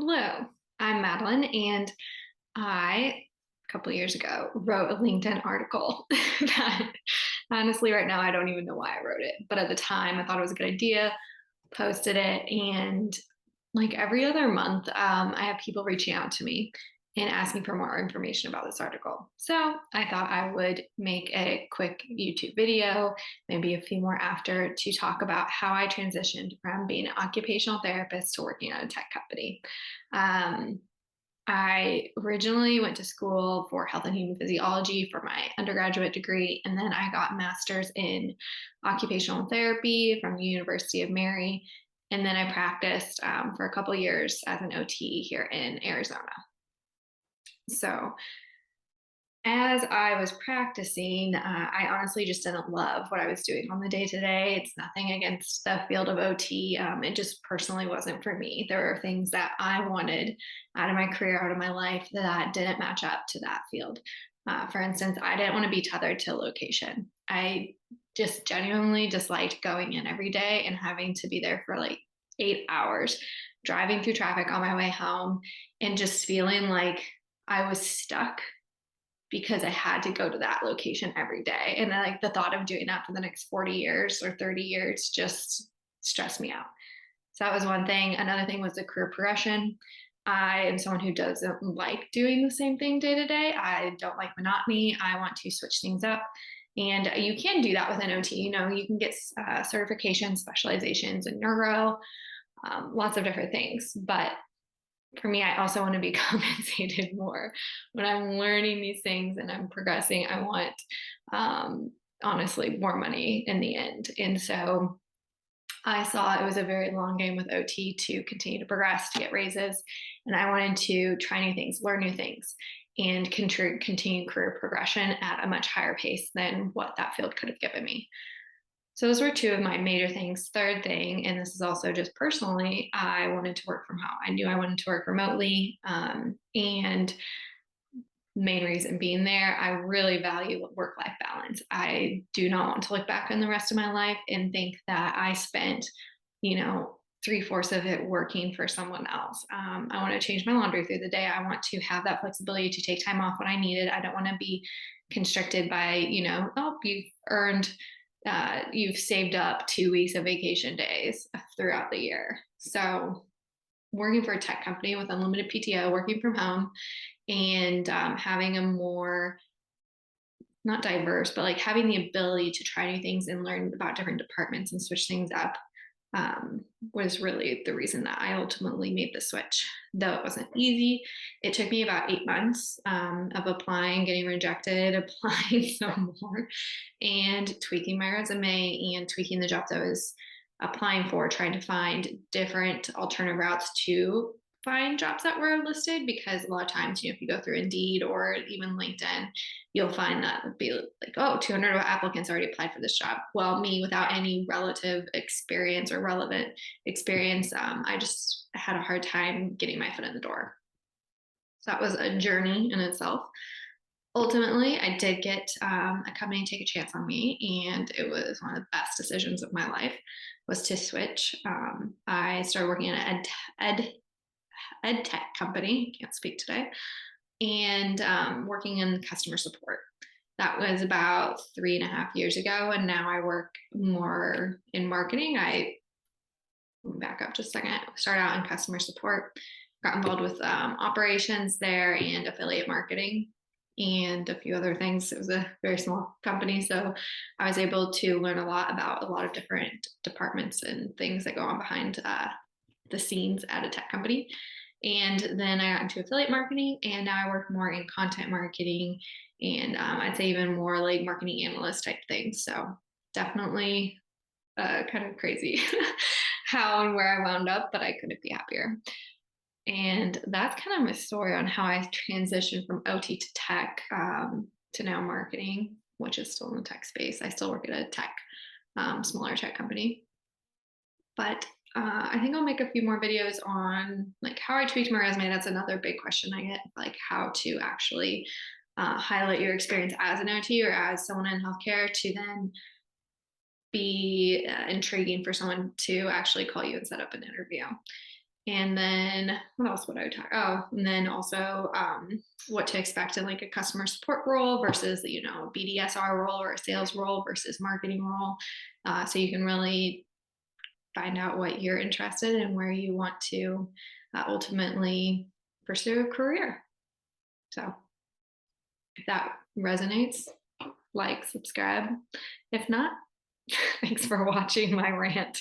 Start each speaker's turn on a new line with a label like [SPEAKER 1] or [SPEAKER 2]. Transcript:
[SPEAKER 1] Hello, I'm Madeline, and a couple of years ago, wrote a LinkedIn article that honestly, right now, I don't even know why I wrote it. But at the time, I thought it was a good idea, posted it, and like every other month, I have people reaching out to me and asking for more information about this article. So I thought I would make a quick YouTube video, maybe a few more after, to talk about how I transitioned from being an occupational therapist to working at a tech company. Um, I originally went to school for health and human physiology for my undergraduate degree, and then I got a master's in occupational therapy from the University of Mary. And then I practiced for a couple years as an OT here in Arizona. So as I was practicing, I honestly just didn't love what I was doing on the day to day. It's nothing against the field of OT. It just personally wasn't for me. There were things that I wanted out of my career, out of my life, that didn't match up to that field. For instance, I didn't want to be tethered to a location. I just genuinely disliked going in every day and having to be there for like 8 hours, driving through traffic on my way home, and just feeling like I was stuck because I had to go to that location every day. And then, like, the thought of doing that for the next 40 years or 30 years just stressed me out. So that was one thing. Another thing was the career progression. I am someone who doesn't like doing the same thing day to day. I don't like monotony. I want to switch things up. And you can do that with an OT. You know, you can get certifications, specializations in neuro, lots of different things. But for me, I also want to be compensated more when I'm learning these things and I'm progressing. I want, honestly, more money in the end. And so I saw it was a very long game with OT to continue to progress, to get raises. And I wanted to try new things, learn new things, and continue career progression at a much higher pace than what that field could have given me. So those were two of my major things. Third thing, and this is also just personally, I wanted to work from home. I knew I wanted to work remotely. And main reason being there, I really value work-life balance. I do not want to look back on the rest of my life and think that I spent, you know, three-fourths of it working for someone else. I want to change my laundry through the day. I want to have that flexibility to take time off when I need it. I don't want to be constricted by, oh, you've saved up 2 weeks of vacation days throughout the year. So working for a tech company with unlimited PTO, working from home, and having a more, not diverse, but like having the ability to try new things and learn about different departments and switch things up, was really the reason that I ultimately made the switch. Though it wasn't easy, it took me about 8 months of applying, getting rejected, applying some more, and tweaking my resume and tweaking the jobs I was applying for, trying to find different alternative routes to find jobs that were listed. Because a lot of times, if you go through Indeed or even LinkedIn, you'll find that it'd be like, oh, 200 applicants already applied for this job. Well, me, without any relative experience or relevant experience, I just had a hard time getting my foot in the door. So that was a journey in itself. Ultimately, I did get a company to take a chance on me, and it was one of the best decisions of my life was to switch. I started working at an ed tech company, can't speak today, and working in customer support. That was about 3.5 years ago, and now I work more in marketing. Back up just a second. Started out in customer support, got involved with operations there and affiliate marketing and a few other things. It was a very small company, so I was able to learn a lot about a lot of different departments and things that go on behind the scenes at a tech company. And then I got into affiliate marketing, and now I work more in content marketing and I'd say even more like marketing analyst type things. So definitely kind of crazy how and where I wound up, but I couldn't be happier. And that's kind of my story on how I transitioned from OT to tech, to now marketing, which is still in the tech space. I still work at a tech, smaller tech company. But I think I'll make a few more videos on like how I tweaked my resume. That's another big question I get, like how to actually highlight your experience as an OT or as someone in healthcare to then be intriguing for someone to actually call you and set up an interview. And then what else would I talk? Oh, and then also what to expect in like a customer support role versus, a BDSR role or a sales role versus marketing role. So you can really find out what you're interested in and where you want to ultimately pursue a career. So if that resonates, like, subscribe. If not, thanks for watching my rant.